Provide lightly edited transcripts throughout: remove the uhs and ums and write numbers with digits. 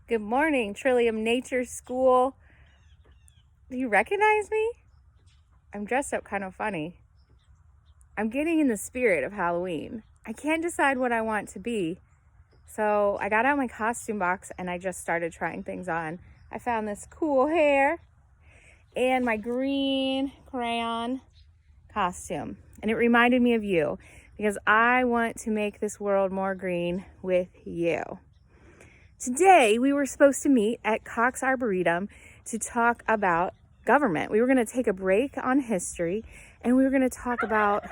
Good morning, Trillium Nature School. Do you recognize me? I'm dressed up kind of funny. I'm getting in the spirit of Halloween. I can't decide what I want to be. So I got out my costume box and I just started trying things on. I found this cool hair and my green crayon costume. And it reminded me of you because I want to make this world more green with you. Today, we were supposed to meet at Cox Arboretum to talk about government. We were going to take a break on history and we were going to talk about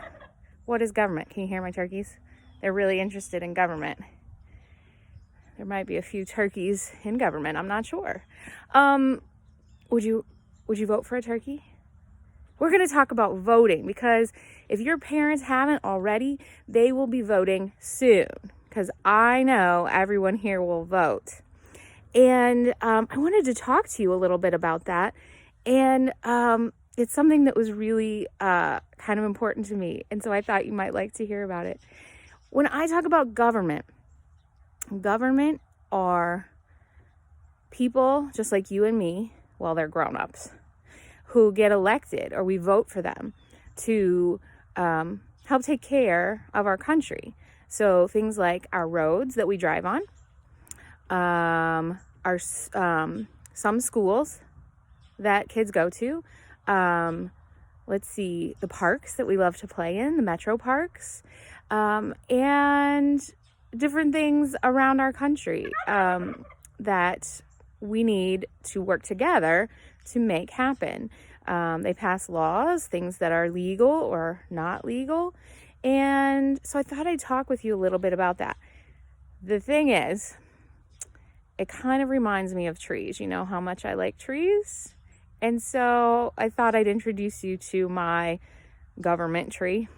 what is government. Can you hear my turkeys? They're really interested in government. There might be a few turkeys in government. I'm not sure. Would you vote for a turkey? We're going to talk about voting because if your parents haven't already, they will be voting soon because I know everyone here will vote. And I wanted to talk to you a little bit about that. And it's something that was really kind of important to me. And so I thought you might like to hear about it. When I talk about government are people just like you and me, well, they're grown-ups, who get elected or we vote for them to help take care of our country. So things like our roads that we drive on, our some schools that kids go to, let's see, the parks that we love to play in, the metro parks, and different things around our country that we need to work together to make happen. They pass laws, things that are legal or not legal. And so I thought I'd talk with you a little bit about that. The thing is, it kind of reminds me of trees. You know how much I like trees? And so I thought I'd introduce you to my government tree.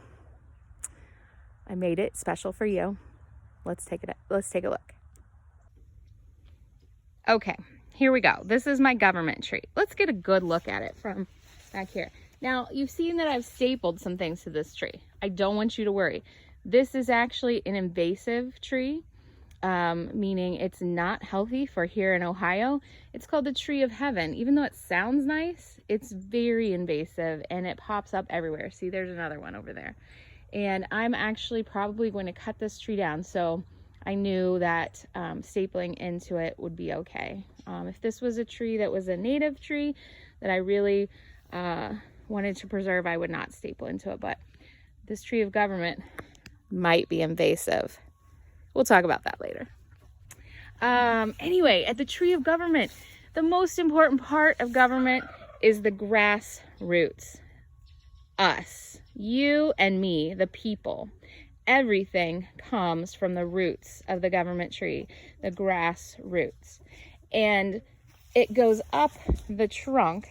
I made it special for you. Let's take a look. Okay, here we go. This is my government tree. Let's get a good look at it from back here. Now, you've seen that I've stapled some things to this tree. I don't want you to worry. This is actually an invasive tree, meaning it's not healthy for here in Ohio. It's called the tree of heaven. Even though it sounds nice, it's very invasive and it pops up everywhere. See, there's another one over there. And I'm actually probably going to cut this tree down. So I knew that stapling into it would be okay. If this was a tree that was a native tree that I really wanted to preserve, I would not staple into it. But this tree of government might be invasive. We'll talk about that later. Anyway, at the tree of government, the most important part of government is the grassroots. Us, you and me, the people. Everything comes from the roots of the government tree, the grass roots. And it goes up the trunk.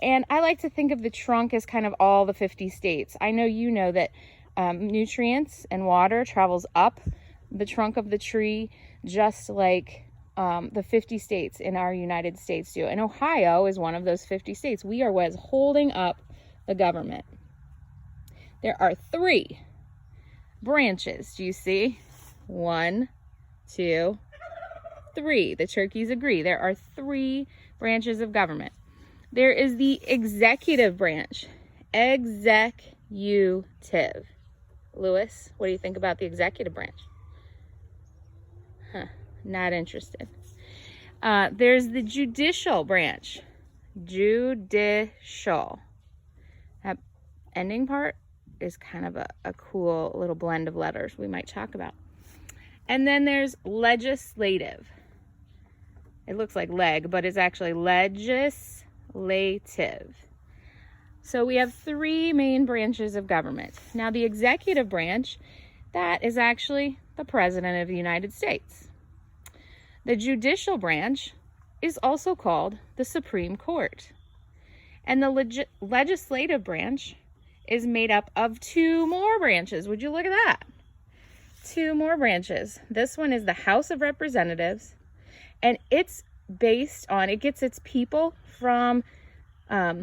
And I like to think of the trunk as kind of all the 50 states. I know you know that nutrients and water travels up the trunk of the tree, just like the 50 states in our United States do. And Ohio is one of those 50 states. We are what's holding up the government. There are 3 branches. Do you see? 1, 2, 3. The turkeys agree. There are 3 branches of government. There is the executive branch. Executive. Lewis, what do you think about the executive branch? Not interested. There's the judicial branch. Judicial. That ending part is kind of a cool little blend of letters we might talk about. And then there's legislative. It looks like leg, but it's actually legislative. So we have 3 main branches of government. Now the executive branch, that is actually the President of the United States. The judicial branch is also called the Supreme Court. And the legislative branch is made up of 2 more branches. Would you look at that? 2 more branches. This one is the House of Representatives, and it gets its people from a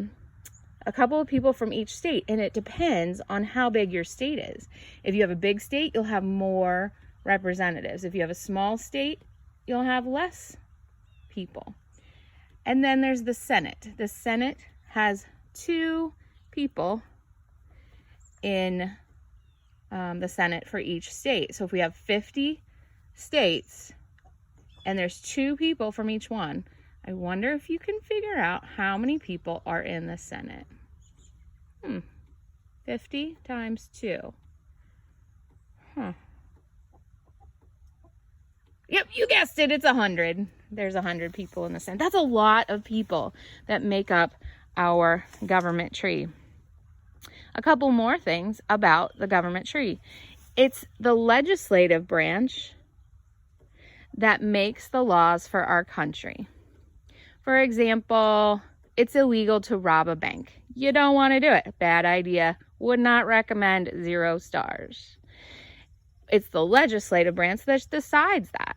couple of people from each state, and it depends on how big your state is. If you have a big state, you'll have more representatives. If you have a small state, you'll have less people. And then there's the Senate. The Senate has 2 people in the Senate for each state. So if we have 50 states and there's 2 people from each one, I wonder if you can figure out how many people are in the Senate. 50 times 2. Yep, you guessed it. It's 100. There's 100 people in the Senate. That's a lot of people that make up our government tree. A couple more things about the government tree. It's the legislative branch that makes the laws for our country. For example, it's illegal to rob a bank. You don't want to do it. Bad idea. Would not recommend, 0 stars. It's the legislative branch that decides that.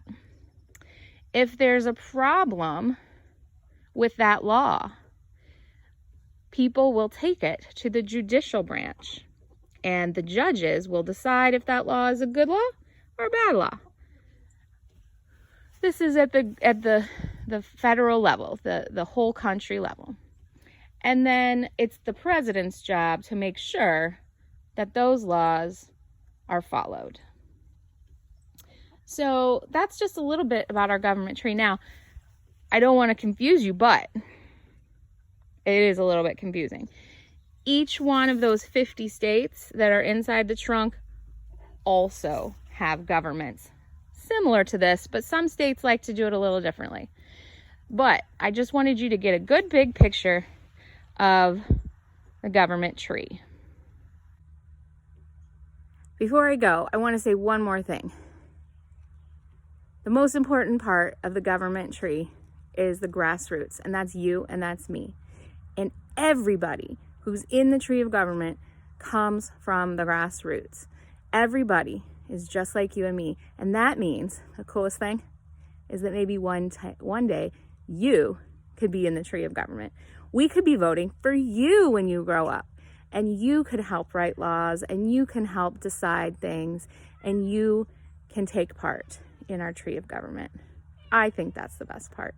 If there's a problem with that law, people will take it to the judicial branch, and the judges will decide if that law is a good law or a bad law. This is at the federal level, the whole country level. And then it's the president's job to make sure that those laws are followed. So that's just a little bit about our government tree. Now, I don't want to confuse you, but it is a little bit confusing. Each one of those 50 states that are inside the trunk also have governments similar to this, but some states like to do it a little differently. But I just wanted you to get a good big picture of the government tree. Before I go, I want to say one more thing. The most important part of the government tree is the grassroots, and that's you and that's me. And everybody who's in the tree of government comes from the grassroots. Everybody is just like you and me. And that means the coolest thing is that maybe one day you could be in the tree of government. We could be voting for you when you grow up, and you could help write laws, and you can help decide things, and you can take part in our tree of government. I think that's the best part.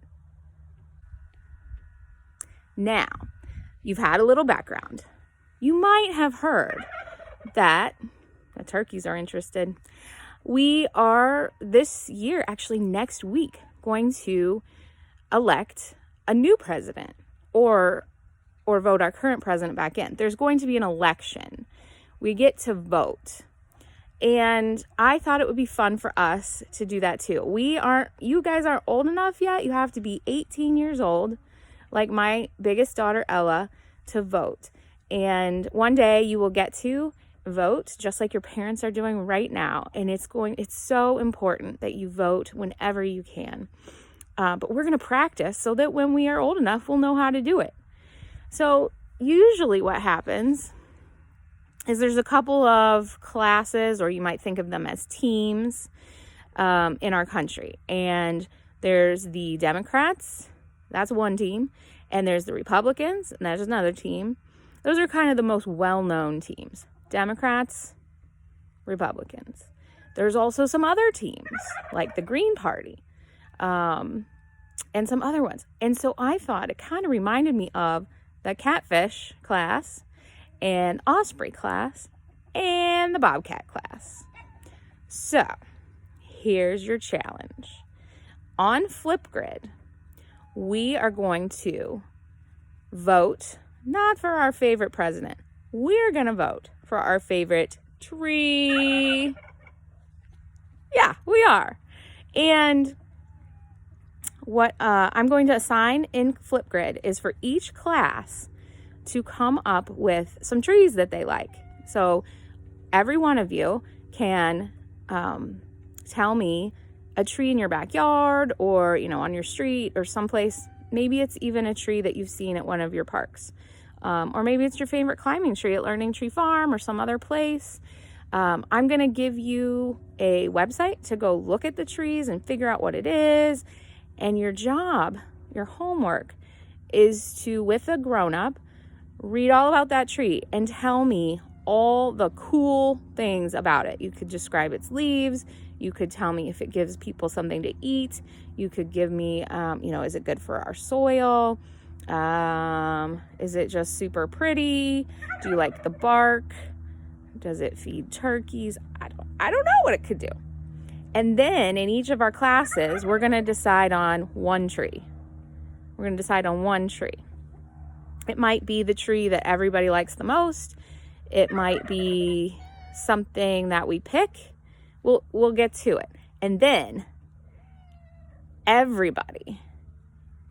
Now, you've had a little background. You might have heard that the turkeys are interested. We are this year, actually next week, going to elect a new president or vote our current president back in. There's going to be an election. We get to vote. And I thought it would be fun for us to do that too. You guys aren't old enough yet. You have to be 18 years old, like my biggest daughter, Ella, to vote. And one day you will get to vote just like your parents are doing right now. And it's so important that you vote whenever you can. But we're going to practice so that when we are old enough, we'll know how to do it. So usually what happens is there's a couple of classes, or you might think of them as teams, in our country. And there's the Democrats, that's one team, and there's the Republicans, and that's another team. Those are kind of the most well-known teams. Democrats, Republicans. There's also some other teams, like the Green Party, and some other ones. And so I thought it kind of reminded me of the Catfish class, and Osprey class, and the Bobcat class. So, here's your challenge. On Flipgrid, we are going to vote, not for our favorite president. We're going to vote for our favorite tree. Yeah, we are. And what I'm going to assign in Flipgrid is for each class to come up with some trees that they like. So every one of you can tell me a tree in your backyard, or on your street, or someplace. Maybe it's even a tree that you've seen at one of your parks, or maybe it's your favorite climbing tree at Learning Tree Farm or some other place. I'm going to give you a website to go look at the trees and figure out what it is. And your job, your homework, is to, with a grown-up, read all about that tree and tell me all the cool things about it. You could describe its leaves. You could tell me if it gives people something to eat. You could give me, is it good for our soil? Is it just super pretty? Do you like the bark? Does it feed turkeys? I don't know what it could do. And then in each of our classes, we're going to decide on one tree. We're going to decide on one tree. It might be the tree that everybody likes the most. It might be something that we pick. We'll get to it. And then everybody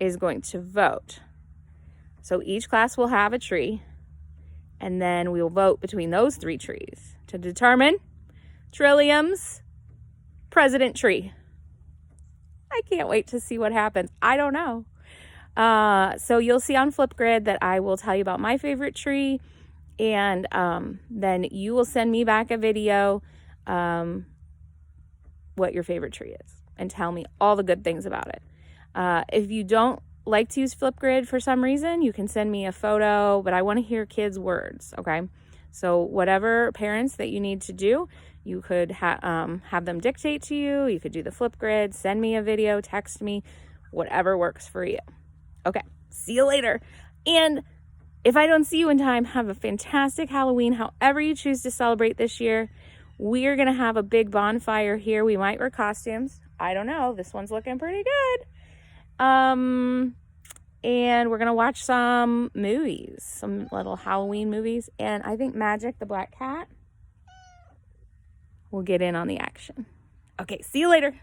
is going to vote. So each class will have a tree, and then we will vote between those 3 trees to determine Trillium's president tree. I can't wait to see what happens. I don't know. So you'll see on Flipgrid that I will tell you about my favorite tree, and then you will send me back a video what your favorite tree is and tell me all the good things about it. If you don't like to use Flipgrid for some reason, you can send me a photo, but I want to hear kids' words, okay? So whatever parents that you need to do, you could have them dictate to you. You could do the Flipgrid, send me a video, text me, whatever works for you. Okay, see you later. And if I don't see you in time, have a fantastic Halloween, however you choose to celebrate this year. We're going to have a big bonfire here. We might wear costumes. I don't know. This one's looking pretty good. And we're going to watch some movies, some little Halloween movies. And I think Magic the Black Cat will get in on the action. Okay, see you later.